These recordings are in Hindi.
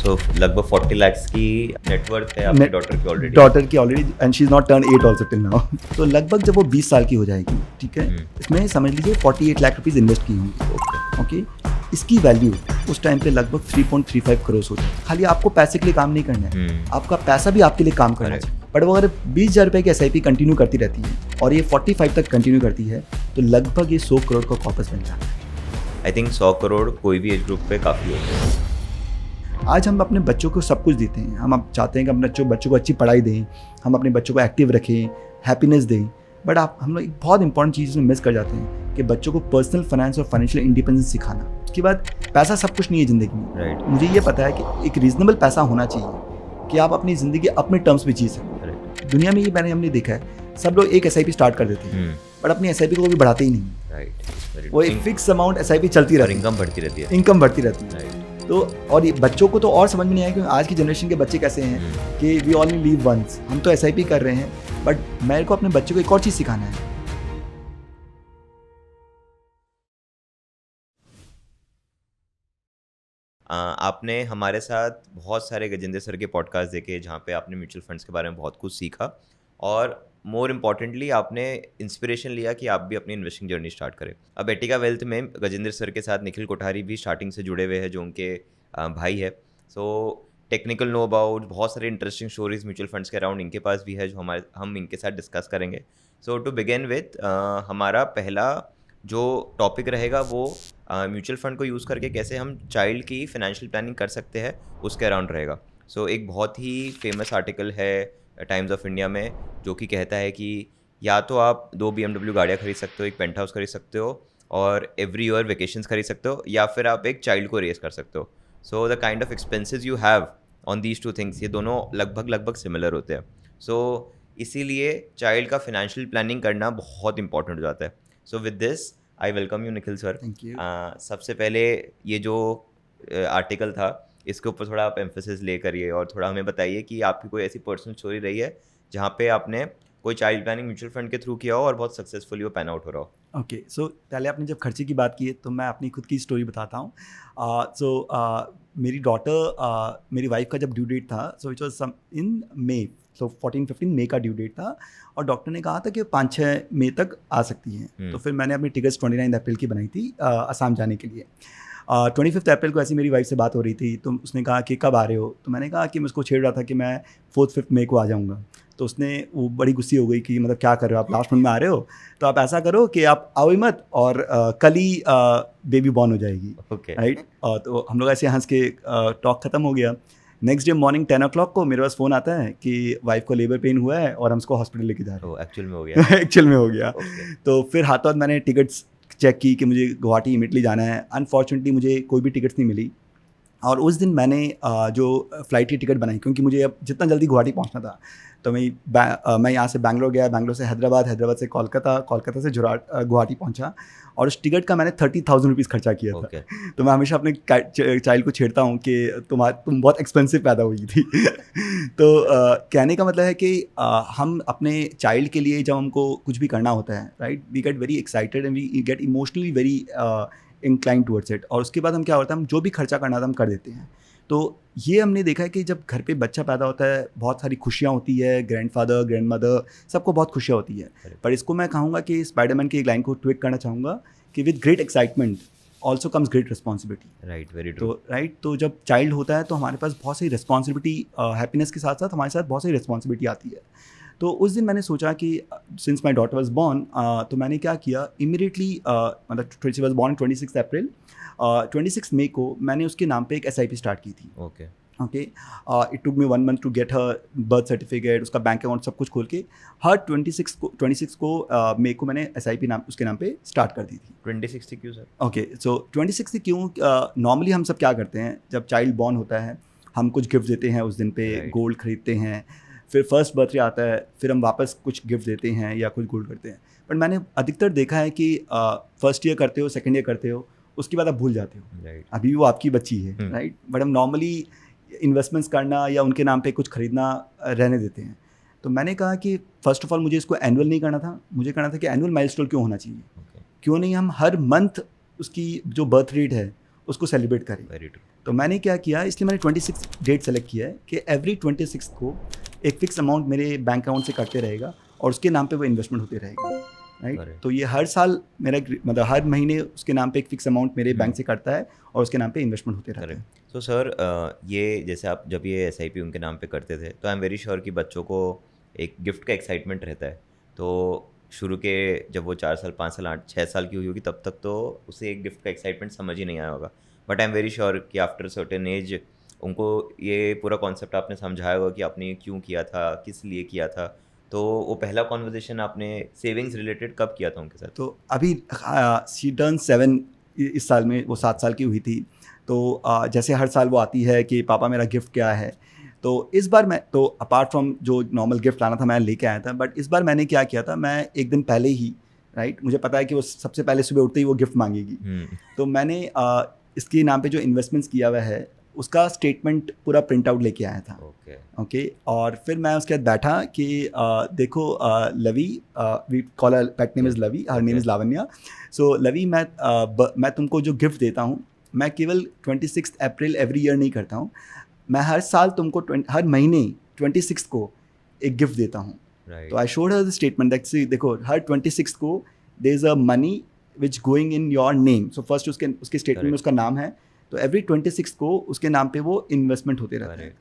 सो लगभग 40 लाख की नेटवर्थ है आपकी डॉटर की already and she is not turn 8 also till now. तो लगभग जब वो 20 साल की हो जाएगी, ठीक है, इसमें समझ लीजिए 48 लाख रुपीज़ इन्वेस्ट की होंगी। ओके, इसकी वैल्यू उस टाइम पे लगभग 3.35 करोड़ हो जाए। खाली आपको पैसे के लिए काम नहीं करना है, आपका पैसा भी आपके लिए काम करना चाहिए। बट वो अगर 20,000 रुपये की SIP कंटिन्यू करती रहती है और ये 45 तक कंटिन्यू करती है तो लगभग ये 100 करोड़ का कॉर्पस बन जाता है। आई थिंक 100 करोड़ कोई भी एज ग्रुप पे काफ़ी होते हैं। आज हम अपने बच्चों को सब कुछ देते हैं, हम अब चाहते हैं कि अपने बच्चों को अच्छी पढ़ाई दें, हम अपने बच्चों को एक्टिव रखें, हैप्पीनेस दें, बट हम लोग एक बहुत इंपॉर्टेंट चीज़ में मिस कर जाते हैं कि बच्चों को पर्सनल फाइनेंस और फाइनेंशियल इंडिपेंडेंस सिखाना। उसके बाद पैसा सब कुछ नहीं है ज़िंदगी में। राइट। मुझे ये पता है कि एक रीजनेबल पैसा होना चाहिए कि आप अपनी ज़िंदगी अपने टर्म्स में जी सकें। दुनिया में ये हमने देखा है, सब लोग एक SIP स्टार्ट कर देते हैं बट अपनी SIP को कभी बढ़ाते ही नहीं। राइट। वो एक फिक्स अमाउंट SIP चलती रहती है, इनकम बढ़ती रहती है। इनकम बढ़ती रहती है। तो और ये बच्चों को तो और समझ में नहीं आया कि आज की जनरेशन के बच्चे कैसे हैं कि वी ऑनली लीव वंस। हम तो SIP कर रहे हैं बट मेरे को अपने बच्चों को एक और चीज़ सिखाना है। आपने हमारे साथ बहुत सारे गजेंद्र सर के पॉडकास्ट देखे जहाँ पे आपने म्यूचुअल फंड्स के बारे में बहुत कुछ सीखा और मोर इम्पॉर्टेंटली आपने इंस्पिरेशन लिया कि आप भी अपनी इन्वेस्टिंग जर्नी स्टार्ट करें। अब एटिका वेल्थ में गजेंद्र सर के साथ निखिल कोठारी भी स्टार्टिंग से जुड़े हुए हैं जो उनके भाई है। सो टेक्निकल नो अबाउट बहुत सारे इंटरेस्टिंग स्टोरीज म्यूचुअल फंड्स के अराउंड इनके पास भी है जो हम इनके साथ डिस्कस करेंगे। सो टू बिगिन विथ हमारा पहला जो टॉपिक रहेगा वो म्यूचुअल फंड को यूज़ करके कैसे हम चाइल्ड की फाइनेंशियल प्लानिंग कर सकते हैं उसके अराउंड रहेगा। सो एक बहुत ही फेमस आर्टिकल है टाइम्स ऑफ इंडिया में जो कि कहता है कि या तो आप 2 BMW गाड़ियाँ खरीद सकते हो, एक पेंट हाउस खरीद सकते हो और एवरी ईयर वेकेशंस खरीद सकते हो, या फिर आप एक चाइल्ड को रेस कर सकते हो। So the kind of expenses you have on these two things, ये दोनों लगभग सिमिलर होते हैं। सो इसीलिए चाइल्ड का फाइनेंशियल प्लानिंग करना बहुत इंपॉर्टेंट हो जाता है। So with this I welcome you Nikhil sir. Thank you. सबसे पहले ये जो आर्टिकल था इसके ऊपर थोड़ा आप एम्फेसिस ले करिए और थोड़ा हमें बताइए कि आपकी कोई ऐसी पर्सनल स्टोरी रही है जहाँ पे आपने कोई चाइल्ड प्लानिंग म्यूचुअल फंड के थ्रू किया हो और बहुत सक्सेसफुली वो पैन आउट हो रहा हो। ओके, सो पहले आपने जब खर्चे की बात की है तो मैं अपनी खुद की स्टोरी बताता हूँ। मेरी डॉटर, मेरी वाइफ का जब ड्यू डेट था, सो इट वॉज इन मई, सो 14-15 मई का ड्यू डेट था और डॉक्टर ने कहा था कि 5-6 मई तक आ सकती हैं। तो फिर मैंने अपनी टिकट्स 29 अप्रैल की बनाई थी असम जाने के लिए। 25 अप्रैल को ऐसी मेरी वाइफ से बात हो रही थी तो उसने कहा कि कब आ रहे हो, तो मैंने कहा कि मैं उसको छेड़ रहा था कि मैं 4-5 मई को आ जाऊँगा। तो उसने वो बड़ी गुस्सी हो गई कि मतलब क्या कर रहे हो आप, लास्ट मिनट में आ रहे हो, तो आप ऐसा करो कि आप आओ ही मत और कल ही बेबी बॉर्न हो जाएगी। ओके। राइट। तो हम लोग ऐसे हंस के टॉक ख़त्म हो गया। नेक्स्ट डे मॉर्निंग 10 o'clock को मेरे पास फ़ोन आता है कि वाइफ को लेबर पेन हुआ है और हम उसको हॉस्पिटल लेके जा रहे हैं। एक्चुअल में हो गया। एक्चुअल में हो गया। Okay. तो फिर हाथों हाथ मैंने टिकट्स चेक की कि मुझे गुवाहाटी इमीडिएटली जाना है। अनफॉर्चुनेटली मुझे कोई भी टिकट्स नहीं मिली और उस दिन मैंने जो फ़्लाइट की टिकट बनाई, क्योंकि मुझे अब जितना जल्दी गुवाहाटी पहुंचना था, तो मैं यहाँ से बैंगलोर गया, बैंगलोर से हैदराबाद, हैदराबाद से कोलकाता, कोलकाता से गुवाहाटी पहुंचा और उस टिकट का मैंने 30,000 रुपीज़ खर्चा किया था। तो मैं हमेशा अपने चाइल्ड को छेड़ता हूँ कि तुम बहुत एक्सपेंसिव पैदा हुई थी। तो कहने का मतलब है कि हम अपने चाइल्ड के लिए जब हमको कुछ भी करना होता है, right, we get very excited and we get emotionally very incline towards it, और उसके बाद हम क्या होता है, हम जो भी खर्चा करना था हम कर देते हैं। तो ये हमने देखा है कि जब घर पे बच्चा पैदा होता है बहुत सारी खुशियाँ होती है, ग्रैंडफादर ग्रैंडमदर सबको बहुत खुशियाँ होती है, पर इसको मैं कहूँगा कि स्पाइडरमैन की एक लाइन को ट्वीट करना चाहूँगा कि with great excitement also comes great responsibility. Right, very true. तो जब चाइल्ड होता है तो हमारे पास बहुत सारी रिस्पॉन्सिबिलिटी, हैप्पीनेस के साथ साथ हमारे साथ बहुत सारी रिस्पॉन्सिबिलिटी आती है। तो उस दिन मैंने सोचा कि since my daughter was born, तो मैंने क्या किया इमीडिएटली, मतलब शी वॉज बॉर्न 26 अप्रैल, 26 मई को मैंने उसके नाम पे एक SIP स्टार्ट की थी। Okay. It took me 1 month to get her birth certificate, उसका बैंक अकाउंट सब कुछ खोल के हर 26 को मई को मैंने SIP नाम उसके नाम पे स्टार्ट कर दी थी। 26 थी क्यों सर? ओके, सो 26 क्यों? नॉर्मली हम सब क्या करते हैं जब चाइल्ड बॉर्न होता है, हम कुछ गिफ्ट देते हैं उस दिन पे, गोल्ड खरीदते हैं, फिर फर्स्ट बर्थडे आता है, फिर हम वापस कुछ गिफ्ट देते हैं या कुछ गोल्ड करते हैं। पर मैंने अधिकतर देखा है कि फर्स्ट ईयर करते हो, सेकेंड ईयर करते हो, उसके बाद आप भूल जाते हो। राइट। अभी वो आपकी बच्ची है, राइट, बट हम नॉर्मली इन्वेस्टमेंट्स करना या उनके नाम पे कुछ खरीदना रहने देते हैं। तो मैंने कहा कि फ़र्स्ट ऑफ ऑल मुझे इसको एनुअल नहीं करना था, मुझे करना था कि एनुअल माइलस्टोन क्यों होना चाहिए। क्यों नहीं हम हर मंथ उसकी जो बर्थ रेट है उसको सेलिब्रेट करें। Very true. तो मैंने क्या किया, इसलिए मैंने 26 डेट सेलेक्ट किया है कि एवरी 26 को एक फिक्स अमाउंट मेरे बैंक अकाउंट से कटते रहेगा और उसके नाम पे वो इन्वेस्टमेंट होते रहेगा, राइट। Correct. तो ये हर साल मेरा मतलब हर महीने उसके नाम पे एक फिक्स अमाउंट मेरे बैंक से कटता है और उसके नाम पे इन्वेस्टमेंट होते रहते हैं। तो सर ये जैसे आप जब ये SIP उनके नाम पे करते थे तो आई एम वेरी श्योर कि बच्चों को एक गिफ्ट का एक्साइटमेंट रहता है। तो शुरू के जब वो 4 साल 5 साल 8 6 साल की हुई होगी तब तक तो उसे एक गिफ्ट का एक्साइटमेंट समझ ही नहीं आया होगा, but I am very sure कि आफ्टर सर्टेन एज उनको ये पूरा कॉन्सेप्ट आपने समझाया होगा कि आपने ये क्यों किया था, किस लिए किया था। तो वो पहला कॉन्वर्जेसन आपने सेविंग्स रिलेटेड कब किया था उनके साथ? तो अभी शी टर्न 7 इस साल में, वो 7 साल की हुई थी। तो जैसे हर साल वो आती है कि पापा मेरा गिफ्ट क्या है, तो इस बार मैं तो अपार्ट फ्रॉम जो नॉर्मल गिफ्ट लाना था मैं लेके आया था, बट इस बार मैंने क्या किया था, मैं एक दिन पहले ही, राइट, मुझे पता है कि वो सबसे पहले सुबह उठते ही वो गिफ्ट मांगेगी। तो मैंने इसके नाम पे जो इन्वेस्टमेंट्स किया हुआ है उसका स्टेटमेंट पूरा प्रिंट आउट लेके आया था। ओके और फिर मैं उसके बाद बैठा कि देखो Lavi, we call her pet name is Lavi, her name is Lavanya. So Lavi, मैं तुमको जो गिफ्ट देता हूँ, मैं केवल 26 अप्रैल एवरी ईयर नहीं करता हूँ, मैं हर साल तुमको हर महीने 26 को एक गिफ्ट देता हूँ। तो I showed her the statement that देखो हर 26 को there is a money which going in your name. So first उसके स्टेटमेंट में उसका नाम है, तो एवरी 26 को उसके नाम पे वो इन्वेस्टमेंट होते रहते हैं।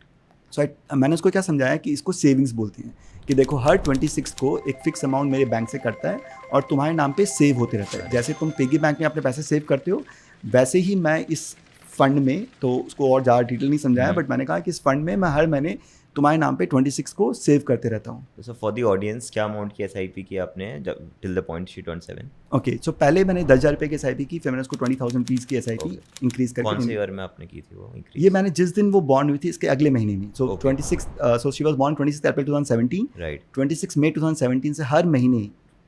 सो मैंने उसको क्या समझाया कि इसको सेविंग्स बोलते हैं, कि देखो हर 26 को एक फिक्स अमाउंट मेरे बैंक से कटता है और तुम्हारे नाम पे सेव होते रहता है। जैसे तुम पिगी बैंक में अपने पैसे सेव करते हो, वैसे ही मैं इस फंड में, तो उसको और ज़्यादा डिटेल नहीं समझाया, बट मैंने कहा कि इस फंड में मैं हर महीने तुम्हारे नाम पे 26 को सेव करते रहता हूँ। सो फॉर द ऑडियंस, क्या अमाउंट की SIP की आपने जब till the point she turned 7? Okay, so पहले मैंने 10,000 रुपये की SIP की, फिर मैंने उसको 20,000 रुपीज़ की SIP इंक्रीज़ करके। कौन से ईयर में आपने की थी वो इंक्रीज? ये मैंने जिस दिन वो बॉर्न हुई थी इसके अगले महीने में। सो 26, so she was born 26 April 2017, right. 26 मई 2017 से हर महीने,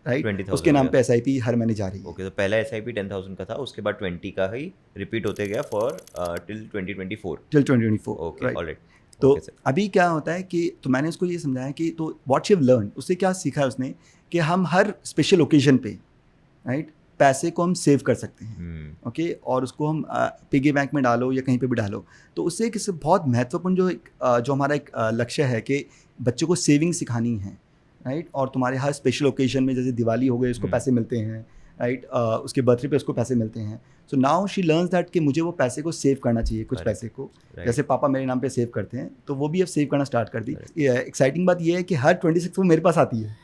राइट, उसके नाम पे SIP हर महीने जा रही है। ओके, तो पहला SIP 10,000 का था, उसके बाद 20 का ही रिपीट होते गया for till 2024। Till 2024, okay, alright. तो अभी क्या होता है कि, तो मैंने उसको ये समझाया कि तो व्हाट शी हैव लर्न, उससे क्या सीखा उसने कि हम हर स्पेशल ओकेजन पे, राइट, पैसे को हम सेव कर सकते हैं। ओके, और उसको हम पिगी बैंक में डालो या कहीं पे भी डालो, तो उससे एक बहुत महत्वपूर्ण जो हमारा एक लक्ष्य है कि बच्चों को सेविंग सिखानी है, राइट। और तुम्हारे हर स्पेशल ओकेजन में, जैसे दिवाली हो गई, उसको पैसे मिलते हैं, राइट, उसके बर्थडे पे उसको पैसे मिलते हैं। So now she learns that कि मुझे वो पैसे को सेव करना चाहिए, कुछ पैसे को, जैसे पापा मेरे नाम पे सेव करते हैं, तो वो भी अब सेव करना स्टार्ट कर दी। एक्साइटिंग बात ये है कि हर 26 को मेरे पास आती है,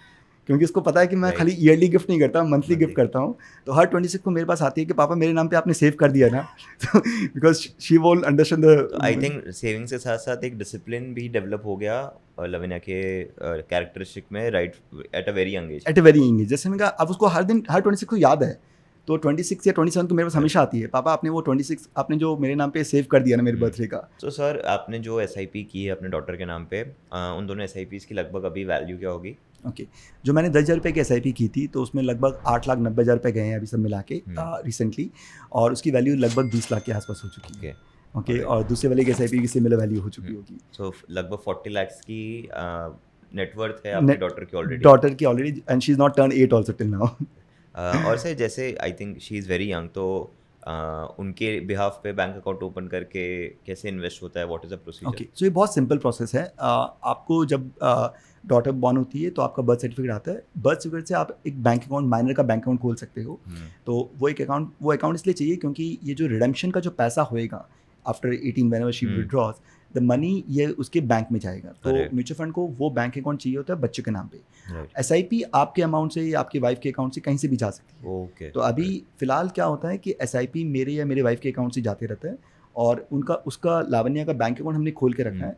क्योंकि उसको पता है कि मैं खाली ईयरली गिफ्ट नहीं करता, मंथली गिफ्ट करता हूँ। तो हर 26 को मेरे पास आती है कि पापा मेरे नाम पे आपने सेव कर दिया ना, because she won't understand the. I think savings के साथ साथ एक डिसिप्लिन भी डेवलप हो गया लवन्या के कैरेक्टरिस्टिक में, right, at a very young age. At a very young age, जैसे मैंने कहा, अब उसको हर दिन हर 26 को याद है, तो 26 या 27 तो मेरे पास हमेशा आती है, पापा आपने वो 26 आपने जो मेरे नाम पे सेव कर दिया ना मेरे बर्थडे का। तो सर, आपने जो SIP की है अपने डॉटर के नाम पे, उन दोनों SIPs की लगभग अभी वैल्यू क्या होगी? ओके, जो मैंने 10,000 रुपये की SIP की थी, तो उसमें लगभग 8,90,000 रुपये गए हैं अभी सब मिला के रिसेंटली, और उसकी वैल्यू लगभग 20 लाख के आसपास हो चुकी है। ओके, और दूसरे वाले की SIP की सिमिलर वैल्यू हो चुकी होगी। सो लगभग 40 लाख की नेटवर्थ है आपकी डॉटर की already, and she is not turn 8 also till now. और सर, जैसे I think she is very young, तो उनके बिहाफ पे बैंक अकाउंट ओपन करके कैसे इन्वेस्ट होता है, what is the procedure? Okay, so ये बहुत सिंपल प्रोसेस है। आपको जब डॉटर बॉर्न होती है तो आपका बर्थ सर्टिफिकेट आता है, बर्थ सर्टिफिकेट से आप एक बैंक अकाउंट, माइनर का बैंक अकाउंट खोल सकते हो। तो वो अकाउंट इसलिए चाहिए क्योंकि ये जो रिडेम्पशन का जो पैसा होएगा after 18 whenever she withdraws the money, ये उसके बैंक में जाएगा। तो म्यूचुअल फंड को वो बैंक अकाउंट चाहिए होता है बच्चे के नाम पे। SIP आपके अमाउंट से या आपकी वाइफ के अकाउंट से कहीं से भी जा सकती है। तो अभी फिलहाल क्या होता है कि SIP मेरे या मेरे वाइफ के अकाउंट से जाते रहता है, और उसका लावण्या का बैंक अकाउंट हमने खोल के रखा है,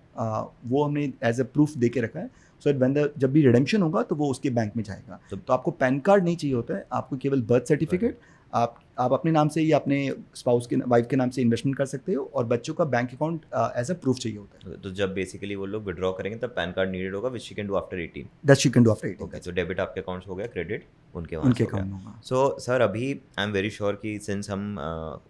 वो हमने एज अ प्रूफ दे के रखा है। सो जब भी रिडेम्पशन होगा तो वो उसके बैंक में जाएगा। तो आपको पैन कार्ड नहीं चाहिए होता है, आपको केवल बर्थ सर्टिफिकेट, आप अपने नाम से या अपने स्पाउस के वाइफ के नाम से इन्वेस्टमेंट कर सकते हो, और बच्चों का bank account as a proof चाहिए होता है। तो जब बेसिकली वो लोग विड्रॉ करेंगे तब पैन कार्ड नीडेड होगा, which she can do after 18। That she can do after 18। Okay, तो डेबिट आपके अकाउंट हो गया, क्रेडिट उनके अकाउंट होगा। सो सर, अभी आई एम वेरी श्योर कि सिंस हम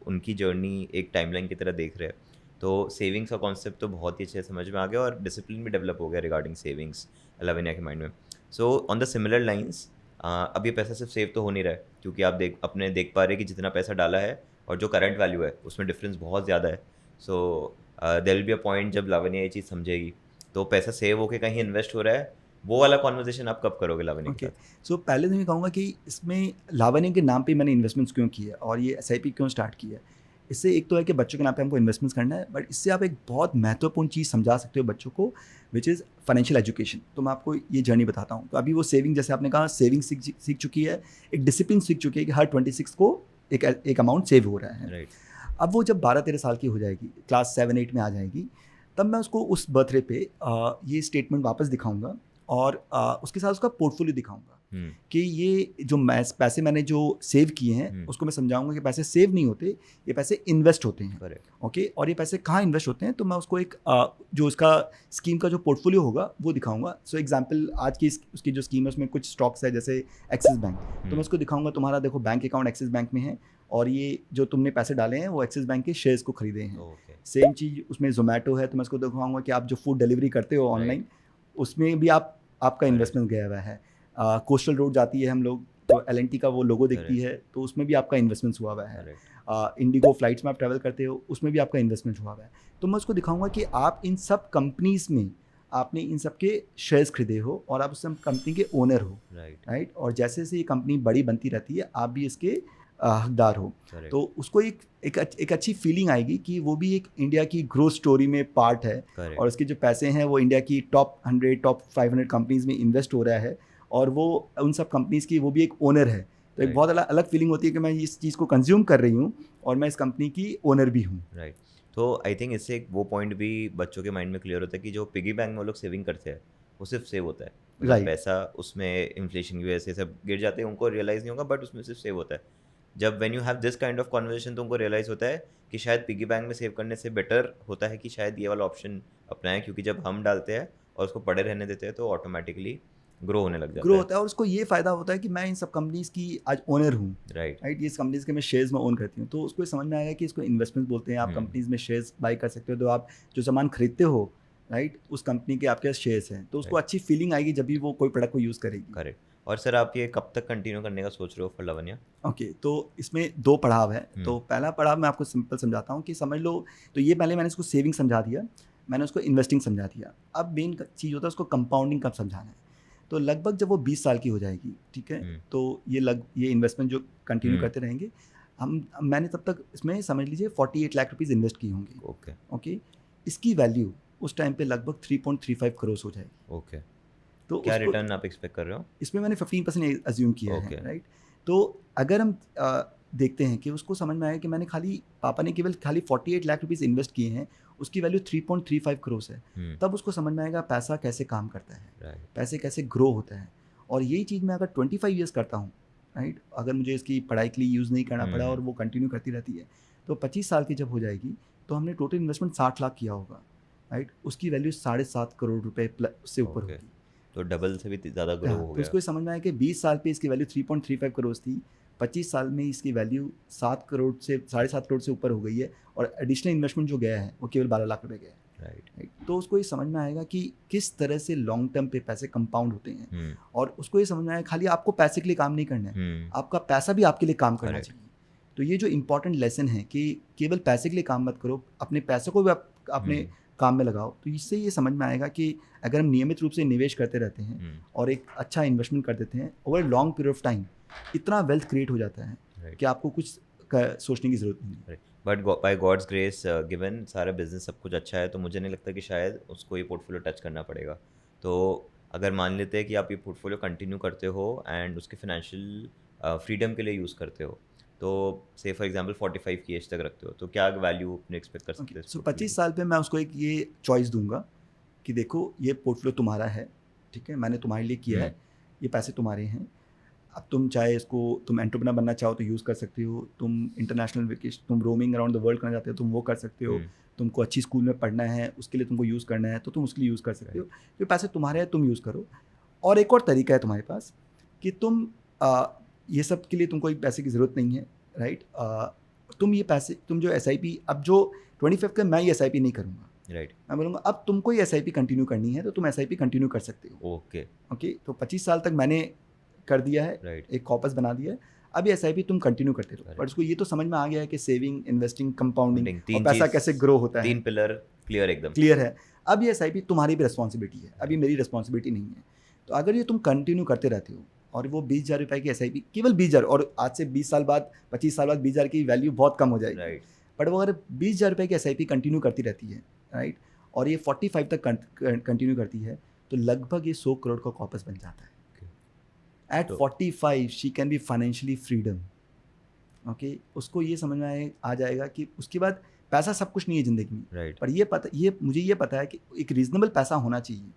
उनकी जर्नी एक टाइमलाइन की तरह देख रहे हैं, तो सेविंग्स का कॉन्सेप्ट तो बहुत ही अच्छे समझ में आ गया और डिसिप्लिन भी डेवलप हो गया रिगार्डिंग सेविंग्स लवन्या के माइंड में। So on the similar lines, अब ये पैसा सिर्फ सेव तो हो नहीं रहा है, क्योंकि आप देख पा रहे हैं कि जितना पैसा डाला है और जो करंट वैल्यू है उसमें डिफरेंस बहुत ज़्यादा है। So there will be a point जब लावण्या ये चीज़ समझेगी, तो पैसा सेव होके कहीं इन्वेस्ट हो रहा है, वो वाला कॉन्वर्सेशन आप कब करोगे लावण्या के ओके, साथ? सो पहले तो मैं कहूँगा कि इसमें लावण्य के नाम पे मैंने इन्वेस्टमेंट्स क्यों की है और ये एसआईपी क्यों स्टार्ट की है। इससे एक तो है कि बच्चों के नाम पे हमको इन्वेस्टमेंट्स करना है, बट इससे आप एक बहुत महत्वपूर्ण चीज़ समझा सकते हो बच्चों को, विच इज़ फाइनेंशियल एजुकेशन। तो मैं आपको ये जर्नी बताता हूँ। तो अभी वो सेविंग, जैसे आपने कहा, सेविंग सीख चुकी है, एक डिसिप्लिन सीख चुकी है कि हर 26 को एक अमाउंट सेव हो रहा है। राइट। अब वो जब 12-13 साल की हो जाएगी, क्लास 7-8 में आ जाएगी, तब मैं उसको उस बर्थडे पे ये स्टेटमेंट वापस दिखाऊंगा और उसके साथ उसका पोर्टफोलियो दिखाऊंगा कि ये जो पैसे मैंने जो सेव किए हैं उसको मैं समझाऊंगा कि पैसे सेव नहीं होते, ये पैसे इन्वेस्ट होते हैं। करेक्ट। ओके, और ये पैसे कहाँ इन्वेस्ट होते हैं, तो मैं उसको एक जो उसका स्कीम का जो पोर्टफोलियो होगा वो दिखाऊंगा। सो एग्जांपल, आज की उसकी जो स्कीम है उसमें कुछ स्टॉक्स है जैसे एक्सिस बैंक, तो मैं उसको दिखाऊंगा तुम्हारा देखो बैंक अकाउंट एक्सिस बैंक में है और ये जो तुमने पैसे डाले हैं वो एक्सिस बैंक के शेयर्स को खरीदे हैं। ओके। सेम चीज़ उसमें जोमेटो है, तो मैं उसको दिखाऊंगा कि आप जो फूड डिलीवरी करते हो ऑनलाइन, उसमें भी आपका इन्वेस्टमेंट गया हुआ है। कोस्टल रोड जाती है हम लोग, तो L&T का वो लोगो दिखती है, तो उसमें भी आपका इन्वेस्टमेंट हुआ हुआ है। इंडिगो फ्लाइट्स में आप ट्रैवल करते हो, उसमें भी आपका इन्वेस्टमेंट हुआ हुआ है। तो मैं उसको दिखाऊंगा कि आप इन सब कंपनीज में आपने इन सब के शेयर्स खरीदे हो और आप उस कंपनी के ओनर हो। राइट। और जैसे जैसे ये कंपनी बड़ी बनती रहती है, आप भी इसके हकदार हो। तो उसको एक अच्छी फीलिंग आएगी कि वो भी एक इंडिया की ग्रोथ स्टोरी में पार्ट है। और उसके जो पैसे हैं वो इंडिया की टॉप 100 टॉप 500 कंपनीज में इन्वेस्ट हो रहा है और वो उन सब कंपनीज की वो भी एक ओनर है। तो एक बहुत अलग फीलिंग होती है कि मैं इस चीज़ को कंज्यूम कर रही हूँ और मैं इस कंपनी की ओनर भी हूँ। राइट। तो आई थिंक इससे एक वो पॉइंट भी बच्चों के माइंड में क्लियर होता है कि जो पिगी बैंक में वो लोग सेविंग करते हैं वो सिर्फ सेव होता है, मतलब Right. पैसा उसमें इन्फ्लेशन की वजह से सब गिर जाते हैं, उनको रियलाइज़ नहीं होगा, बट उसमें सिर्फ सेव होता है। जब when you have this kind of conversation तो उनको रियलाइज़ होता है कि शायद पिगी बैंक में सेव करने से बेटर होता है कि शायद ये वाला ऑप्शन अपनाएं, क्योंकि जब हम डालते हैं और उसको पड़े रहने देते हैं तो ऑटोमेटिकली ग्रो होने लग ग्रो जाता है। होता है और उसको ये फ़ायदा होता है कि मैं इन सब कंपनीज की आज ओनर हूँ। राइट। राइट, ये इस कंपनीज के मैं शेयर्स में ओन करती हूँ, तो उसको ये समझ में आएगा कि इसको इन्वेस्टमेंट बोलते हैं। आप कंपनीज में शेयर्स बाई कर सकते हो, तो आप जो सामान खरीदते हो, राइट, उस कंपनी के आपके शेयर्स हैं, तो उसको अच्छी फीलिंग आएगी जब भी वो कोई प्रोडक्ट को यूज़ करेगी। करेक्ट। और सर आप ये कब तक कंटिन्यू करने का सोच रहे हो फॉर लावण्या? ओके, तो इसमें 2 पड़ाव है। तो पहला पड़ाव मैं आपको सिंपल समझाता हूँ कि समझ लो, तो ये पहले मैंने इसको सेविंग समझा दिया, मैंने उसको इन्वेस्टिंग समझा दिया। अब मेन चीज़ होता है उसको कंपाउंडिंग कब समझाना है। तो लगभग जब वो 20 साल की हो जाएगी, ठीक है, तो ये इन्वेस्टमेंट जो कंटिन्यू करते रहेंगे मैंने तब तक इसमें समझ लीजिए 48 लाख रुपीज़ इन्वेस्ट किए होंगे। ओके, इसकी वैल्यू उस टाइम पे लगभग 3.35 करोड़ हो जाएगी। ओके। तो क्या रिटर्न आप एक्सपेक्ट कर रहे हो? इसमें मैंने 15% अज्यूम किया है। राइट, तो अगर हम देखते हैं कि उसको समझ में आया कि मैंने पापा ने केवल 48 लाख रुपीज़ इन्वेस्ट किए हैं, उसकी वैल्यू 3.35 करोड़ है, तब उसको समझ में आएगा पैसा कैसे काम करता है, पैसे कैसे ग्रो होता है। और यही चीज़ मैं अगर 25 ईयर्स करता हूँ, राइट, अगर मुझे इसकी पढ़ाई के लिए यूज़ नहीं करना पड़ा और वो कंटिन्यू करती रहती है, तो 25 साल की जब हो जाएगी तो हमने टोटल इन्वेस्टमेंट 60 लाख किया होगा। राइट, उसकी वैल्यू 7.5 करोड़ रुपए से ऊपर होगी। तो डबल से भी ज़्यादा ग्रो हो गया। तो उसको समझ में आया कि 20 साल पे इसकी वैल्यू 3.35 करोड़ थी, 25 साल में इसकी वैल्यू 7 करोड़ से 7.5 करोड़ से ऊपर हो गई है और एडिशनल इन्वेस्टमेंट जो गया है वो केवल 12 लाख रुपए गया है। राइट, तो उसको ये समझ में आएगा कि किस तरह से लॉन्ग टर्म पे पैसे कंपाउंड होते हैं। और उसको ये समझ में आएगा खाली आपको पैसे के लिए काम नहीं करना है, आपका पैसा भी आपके लिए काम करना चाहिए। तो ये जो इंपॉर्टेंट लेसन है कि केवल पैसे के लिए काम मत करो, अपने पैसे को भी आप अपने काम में लगाओ। तो इससे ये समझ में आएगा कि अगर हम नियमित रूप से निवेश करते रहते हैं और एक अच्छा इन्वेस्टमेंट कर देते हैं, over long period of time इतना वेल्थ क्रिएट हो जाता है कि आपको कुछ सोचने की ज़रूरत नहीं है। But by God's grace given सारा बिजनेस सब कुछ अच्छा है, तो मुझे नहीं लगता कि शायद उसको ये पोर्टफोलियो टच करना पड़ेगा। तो अगर मान लेते हैं कि आप ये पोर्टफोलियो कंटिन्यू करते हो एंड उसके फाइनेंशियल फ्रीडम के लिए यूज़ करते हो, तो से फॉर एग्जांपल 45 की एज तक रखते हो, तो क्या वैल्यू अपने एक्सपेक्ट कर सकते हैं? सो 25 साल पे मैं उसको एक ये चॉइस दूंगा कि देखो ये पोर्टफोलियो तुम्हारा है, ठीक है, मैंने तुम्हारे लिए किया है, ये पैसे तुम्हारे हैं। अब तुम चाहे इसको तुम एंटरप्रेन्योर बनना चाहो तो यूज़ कर सकते हो, तुम इंटरनेशनल वेकेशन, तुम रोमिंग अराउंड द वर्ल्ड करना चाहते हो तुम वो कर सकते हो, तुमको अच्छी स्कूल में पढ़ना है उसके लिए तुमको यूज़ करना है तो तुम उसके लिए यूज़ कर सकते हो। जो पैसे तुम्हारे हैं तुम यूज़ करो। और एक और तरीका है तुम्हारे पास कि तुम ये सब के लिए तुमको एक पैसे की ज़रूरत नहीं है। राइट, तुम ये पैसे, तुम जो SIP, अब जो 25 का मैं ये SIP नहीं करूँगा। राइट, मैं बोलूँगा अब तुमको ये SIP कंटिन्यू करनी है तो तुम SIP कंटिन्यू कर सकते हो। ओके। तो 25 साल तक मैंने कर दिया है, राइट, एक कॉपस बना दिया है। अब ये SIP तुम कंटिन्यू करते रहो, बट उसको ये तो समझ में आ गया है कि सेविंग, इन्वेस्टिंग, कंपाउंडिंग और पैसा कैसे ग्रो होता है, 3 पिलर क्लियर एकदम क्लियर है। अब ये SIP तुम्हारी भी रिस्पॉन्सिबिलिटी है, अभी मेरी रिस्पॉन्सिबिलिटी नहीं है। तो अगर ये तुम कंटिन्यू करते रहते हो और वो 20,000 रुपये की SIP, केवल 20,000, और आज से 20 साल बाद 25 साल बाद 20,000 की वैल्यू बहुत कम हो जाएगी, राइट, बट वो अगर 20,000 रुपये की SIP कंटिन्यू करती रहती है, राइट, और ये 45 तक कंटिन्यू करती है, तो लगभग ये 100 करोड़ का कॉर्पस बन जाता है। एट तो 45 she can be financially freedom. Okay, उसको ये समझ में आ जाएगा कि उसके बाद पैसा सब कुछ नहीं है ज़िंदगी में, राइट, पर मुझे ये पता है कि एक रीजनेबल पैसा होना चाहिए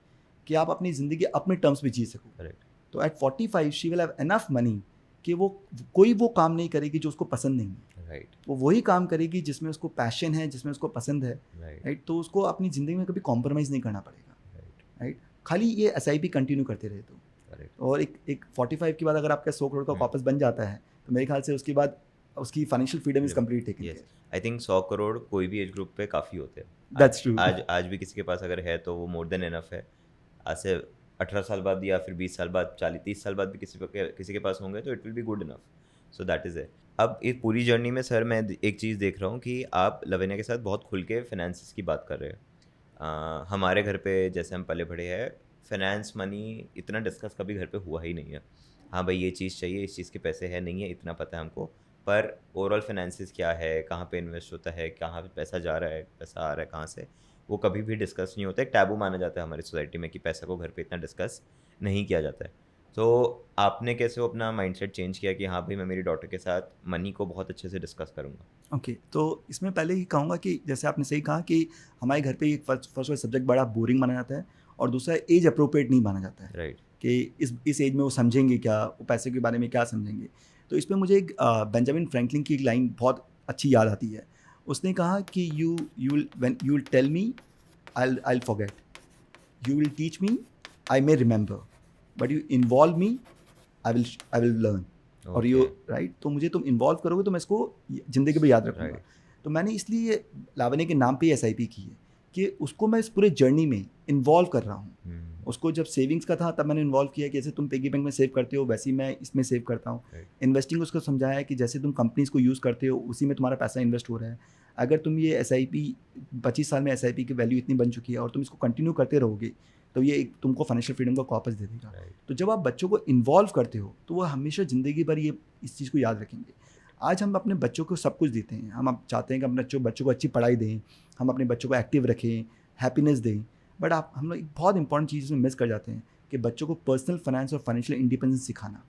कि आप अपनी ज़िंदगी अपने टर्म्स में जी सको। राइट, तो at 45 she will have enough money कि वो काम नहीं करेगी जो उसको पसंद नहीं है, राइट, वो वही काम करेगी जिसमें उसको पैशन है, जिसमें उसको पसंद है, राइट, राइट। तो उसको अपनी ज़िंदगी में कभी कॉम्प्रोमाइज़ नहीं करना पड़ेगा, राइट, राइट। खाली ये SIP कंटिन्यू करते रहे तो, करेक्ट। और एक 45 के बाद अगर आपका 100 करोड़ का कॉर्पस बन जाता है, तो मेरे ख्याल से उसके बाद उसकी financial freedom is complete taken yes, care. I think 100 crore कोई भी एज ग्रुप पे काफ़ी होते हैं। That's true. आज भी किसी के पास अगर है तो वो मोर देन इनफ है। आज से 18 साल बाद या फिर 20 साल बाद, 40-30 साल बाद भी किसी के पास होंगे तो it will be good enough. So that is है। अब इस पूरी जर्नी में सर मैं एक चीज़ देख रहा हूँ कि आप लवेनिया के साथ बहुत खुल के फाइनेंसिस की बात कर रहे हैं। हमारे घर पे जैसे हम पले बड़े हैं, फाइनेंस मनी इतना डिस्कस कभी घर पे हुआ ही नहीं है। हाँ भाई, ये चीज़ चाहिए, इस चीज़ के पैसे है नहीं है, इतना पता है हमको, पर ओवरऑल फाइनेंसिस क्या है, कहाँ पे इन्वेस्ट होता है, कहाँ पे पैसा जा रहा है, पैसा आ रहा है कहाँ से, वो कभी भी डिस्कस नहीं होता। एक टैबू माना जाता है हमारी सोसाइटी में कि पैसा को घर पे इतना डिस्कस नहीं किया जाता है। तो आपने कैसे वो अपना माइंडसेट चेंज किया कि हाँ भाई मैं मेरी डॉटर के साथ मनी को बहुत अच्छे से डिस्कस करूँगा? ओके, तो इसमें पहले ही कहूँगा कि जैसे आपने सही कहा कि हमारे घर पे एक फर्स्ट सब्जेक्ट बड़ा बोरिंग माना जाता है, और दूसरा एज अप्रोप्रिएट नहीं माना जाता है राइट, कि इस एज में वो समझेंगे क्या, वो पैसे के बारे में क्या समझेंगे। तो इसमें मुझे एक बेंजामिन फ्रैंकलिन की एक लाइन बहुत अच्छी याद आती है। उसने कहा कि you will tell me, I will forget, you will teach me, I may remember, but you involve me, I will learn. और यू राइट, तो मुझे तुम इन्वॉल्व करोगे तो मैं इसको ज़िंदगी में याद रखूँगा। तो मैंने इसलिए लावण्य के नाम पे ही SIP की है कि उसको मैं इस पूरे जर्नी में इन्वॉल्व कर रहा हूँ। उसको जब सेविंग्स का था तब मैंने इन्वॉल्व किया कि जैसे तुम पिगी बैंक में सेव करते हो वैसे ही मैं इसमें सेव करता हूँ। इन्वेस्टिंग उसको समझाया कि जैसे तुम कंपनीज को यूज़ करते हो उसी में तुम्हारा पैसा इन्वेस्ट हो रहा है। अगर तुम ये SIP 25 साल में SIP की वैल्यू इतनी बन चुकी है और तुम इसको कंटिन्यू करते रहोगे तो ये एक तुमको फाइनेंशियल फ्रीडम का कॉर्पस दे देगा। तो जब आप बच्चों को इन्वॉल्व करते हो तो वो हमेशा ज़िंदगी भर ये इस चीज़ को याद रखेंगे। आज हम अपने बच्चों को सब कुछ देते हैं, हम अब चाहते हैं कि अपने बच्चों को अच्छी पढ़ाई दें, हम अपने बच्चों को एक्टिव रखें, हैप्पीनेस दें, बट हम लोग एक बहुत इंपॉर्टेंट चीज़ में मिस कर जाते हैं कि बच्चों को पर्सनल फाइनेंस और फाइनेंशियल इंडिपेंडेंस सिखाना।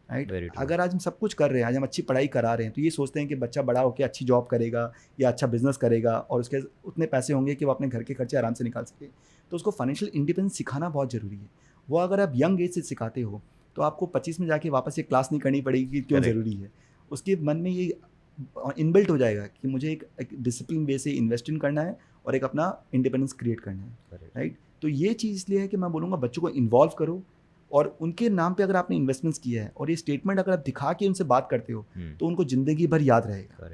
राइट, अगर आज हम सब कुछ कर रहे हैं, आज हम अच्छी पढ़ाई करा रहे हैं, तो ये सोचते हैं कि बच्चा बड़ा होकर अच्छी जॉब करेगा या अच्छा बिजनेस करेगा और उसके उतने पैसे होंगे कि वो अपने घर के खर्चे आराम से निकाल सके। तो उसको फाइनेंशियल इंडिपेंडेंस सिखाना बहुत ज़रूरी है। वो अगर आप यंग एज से सिखाते हो तो आपको 25 में जाके वापस ये क्लास नहीं करनी पड़ेगी कि क्यों ज़रूरी है। उसके मन में ये इनबिल्ट हो जाएगा कि मुझे एक डिसिप्लिन वे से इन्वेस्टिंग करना है और एक अपना इंडिपेंडेंस क्रिएट करना है। राइट, तो ये चीज़ इसलिए है कि मैं बोलूँगा बच्चों को इन्वॉल्व करो, और उनके नाम पे अगर आपने इन्वेस्टमेंट्स किया है और ये स्टेटमेंट अगर आप दिखा के उनसे बात करते हो तो उनको ज़िंदगी भर याद रहेगा।